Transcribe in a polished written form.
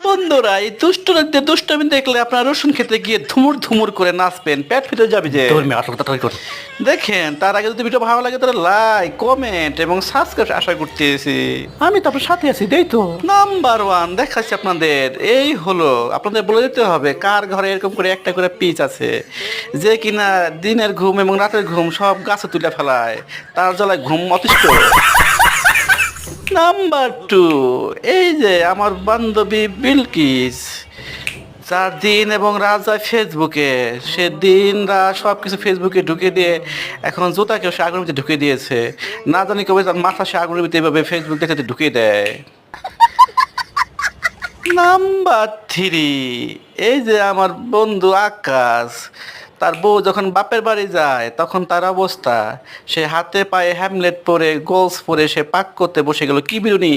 বন্ধুরা এই দুষ্টদের দুষ্টামি দেখলে আপনার রসুন খেতে গিয়ে ধুমুর ধুমুর করে নাচবেন, পেট ফেটে যাবে যে। দেখেন তার আগে যদি ভিডিও ভালো লাগে তাহলে লাইক কমেন্ট এবং সাবস্ক্রাইব আশা করতেছি। আমি তো আপনার সাথে আছি, দেই তো। নাম্বার ওয়ান দেখাচ্ছি আপনাদের, এই হলো আপনাদের বলে দিতে হবে কার ঘরে এরকম করে একটা করে পিচ আছে যে কিনা দিনের ঘুম এবং রাতের ঘুম সব গাছে তুলে ফেলায়, তার জ্বালায় ঘুম অতিষ্ঠ। নাম্বার টু, এই যে আমার বান্ধবী বিলকিস, যার দিন এবং রাত যায় ফেসবুকে, সে দিন রাত সব কিছু ফেসবুকে ঢুকে দিয়ে এখন জুতাকেও সে আগুনের ভিতরে ঢুকে দিয়েছে, না জানি কবে তার মাথা সে আগুনের ভিতরে এভাবে ফেসবুক দেখতে ঢুকিয়ে দেয়। নাম্বার থ্রি, এই যে আমার বন্ধু আকাশ, তার বউ যখন বাপের বাড়ি যায় তখন তার অবস্থা, সে হাতে পায়ে হ্যামলেট পরে গোলস পরে সে পাক করতে বসে গেল, কি বিরুনি।